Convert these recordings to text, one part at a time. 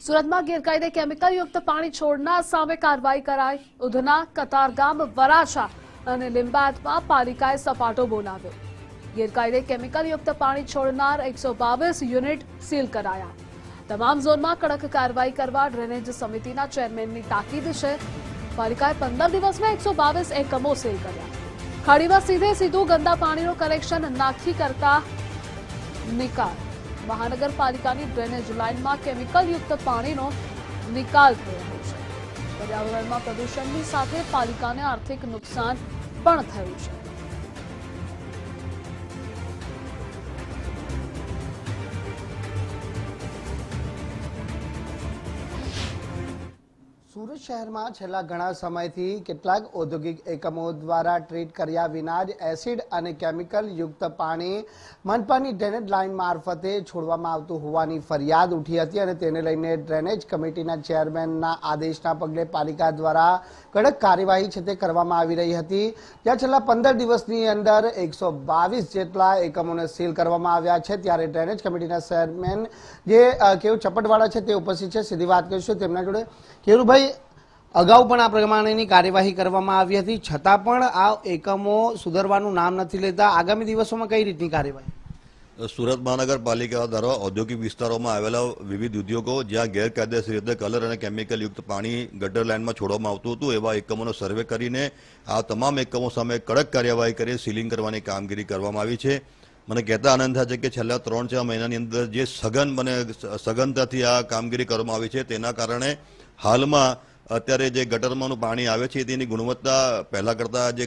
સુરતમાં ગેરકાયદે કેમિકલયુક્ત પાણી છોડનાર સામે કાર્યવાહી કરાઈ। ઉધના, કતારગામ, વરાછા અને લીંબાયતમાં પાલિકાએ સપાટો બોલાવ્યો। ગેરકાયદે કેમિકલયુક્ત પાણી છોડનાર 122 યુનિટ સીલ કરાયા। તમામ ઝોનમાં કડક કાર્યવાહી કરવા ડ્રેનેજ સમિતિના ચેરમેનની તાકીદ છે। પાલિકાએ 15 દિવસમાં 122 એકમો સીલ કર્યા। ખાડીમાં સીધું ગંદા પાણીનું કનેક્શન નાખી કરતા નિકાલ। મહાનગરપાલિકાની ડ્રેનેજ લાઇનમાં કેમિકલયુક્ત પાણીનો નિકાલ થઈ રહ્યો છે। પર્યાવરણમાં પ્રદૂષણની સાથે પાલિકાને આર્થિક નુકસાન પણ થયું છે। સુરત શહેરમાં છેલ્લા ઘણા સમયથી કેટલાક ઔદ્યોગિક એકમો દ્વારા ટ્રીટ કર્યા વિના જ એસિડ અને કેમિકલ યુક્ત પાણી મનપાની ડ્રેનેજ લાઇન મારફતે છોડવામાં આવતું હોવાની ફરિયાદ ઉઠી હતી અને તેને લઈને ડ્રેનેજ કમિટીના ચેરમેનના આદેશના પગલે પાલિકા દ્વારા કડક કાર્યવાહી છે તે કરવામાં આવી રહી હતી। ત્યાં છેલ્લા 15 દિવસની અંદર 122 જેટલા એકમોને સીલ કરવામાં આવ્યા છે। ત્યારે ડ્રેનેજ કમિટીના ચેરમેન જે કેવું ચપટવાળા છે તે ઉપસ્થિત છે। સીધી વાત કરીશું તેમના જોડે। કેવુભાઈ, અગાઉ પણ આ પ્રમાણેની કાર્યવાહી કરવામાં આવી હતી, છતાં પણ આ એકમો સુધરવાનું નામ નથી લેતા। આગામી દિવસોમાં કઈ રીતની કાર્યવાહી? સુરત મહાનગરપાલિકા દ્વારા ઔદ્યોગિક વિસ્તારોમાં આવેલા વિવિધ ઉદ્યોગો જ્યાં ગેરકાયદેસર રીતે કલર અને કેમિકલયુક્ત પાણી ગટર લાઇનમાં છોડવામાં આવતું હતું એવા એકમોનો સર્વે કરીને આ તમામ એકમો સામે કડક કાર્યવાહી કરી સીલિંગ કરવાની કામગીરી કરવામાં આવી છે। મને કહેતા આનંદ થાય છે કે છેલ્લા 3-4 મહિનાની અંદર જે સઘનતાથી આ કામગીરી કરવામાં આવી છે તેના કારણે હાલમાં અત્યારે જે ગટરમાંનું પાણી આવે છે તેની ગુણવત્તા પહેલા કરતાં જે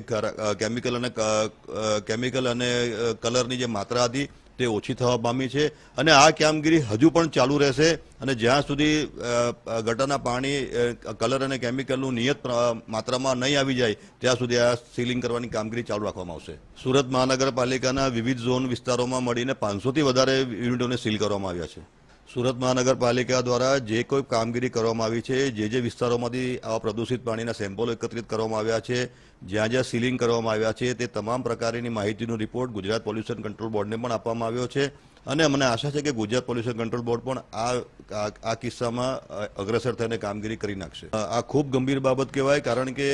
કેમિકલ અને કલરની જે માત્રા હતી તે ઓછી થવા પામી છે અને આ કામગીરી હજુ પણ ચાલુ રહેશે અને જ્યાં સુધી ગટરના પાણી કલર અને કેમિકલનું નિયત માત્રામાં નહીં આવી જાય ત્યાં સુધી આ સીલિંગ કરવાની કામગીરી ચાલુ રાખવામાં આવશે। સુરત મહાનગરપાલિકાના વિવિધ ઝોન વિસ્તારોમાં મળીને 500થી વધારે યુનિટોને સીલ કરવામાં આવ્યા છે। સુરત મહાનગરપાલિકા દ્વારા જે કોઈ કામગીરી કરવામાં આવી છે, જે વિસ્તારોમાંથી આવા પ્રદૂષિત પાણીના સેમ્પલો એકત્રિત કરવામાં આવ્યા છે, જ્યાં સીલિંગ કરવામાં આવ્યા છે તે તમામ પ્રકારની માહિતીનો રિપોર્ટ ગુજરાત પોલ્યુશન કંટ્રોલ બોર્ડને પણ આપવામાં આવ્યો છે અને મને આશા છે કે ગુજરાત પોલ્યુશન કંટ્રોલ બોર્ડ પણ આ કિસ્સામાં અગ્રેસર થઈને કામગીરી કરી નાખશે। આ ખૂબ ગંભીર બાબત કહેવાય, કારણ કે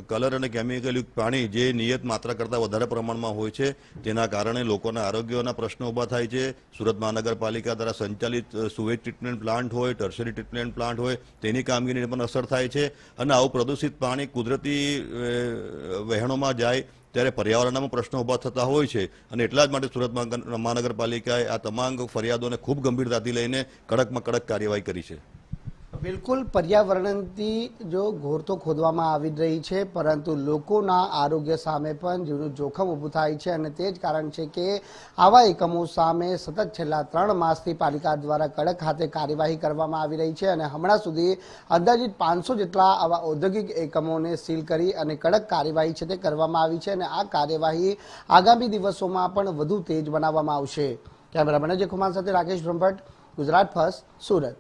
કલર અને કેમિકલયુક્ત પાણી જે નિયત માત્રા કરતાં વધારે પ્રમાણમાં હોય છે તેના કારણે લોકોના આરોગ્યના પ્રશ્નો ઊભા થાય છે। સુરત મહાનગરપાલિકા દ્વારા સંચાલિત સુવેજ ટ્રીટમેન્ટ પ્લાન્ટ હોય, ટર્શરી ટ્રીટમેન્ટ પ્લાન્ટ હોય તેની કામગીરીને પણ અસર થાય છે અને આવું પ્રદૂષિત પાણી કુદરતી વહેણોમાં જાય ત્યારે પર્યાવરણના પ્રશ્નો ઊભા થતા હોય છે અને એટલા જ માટે સુરત મહાનગરપાલિકાએ આ તમામ ફરિયાદોને ખૂબ ગંભીરતાથી લઈને કડકમાં કડક કાર્યવાહી કરી છે। બિલકુલ, પર્યાવરણથી જો ઘોર તો ખોદવામાં આવી રહી છે, પરંતુ લોકોના આરોગ્ય સામે પણ જીવનું જોખમ ઊભું થાય છે અને તે જ કારણ છે કે આવા એકમો સામે સતત છેલ્લા 3 માસથી પાલિકા દ્વારા કડક હાથે કાર્યવાહી કરવામાં આવી રહી છે અને હમણાં સુધી અંદાજિત 500 જેટલા આવા ઔદ્યોગિક એકમોને સીલ કરી અને કડક કાર્યવાહી છે તે કરવામાં આવી છે અને આ કાર્યવાહી આગામી દિવસોમાં પણ વધુ તેજ બનાવવામાં આવશે। કેમેરામેન અજય કુમાર સાથે રાકેશ બ્રહ્મભટ્ટ, ગુજરાત ફર્સ્ટ, સુરત।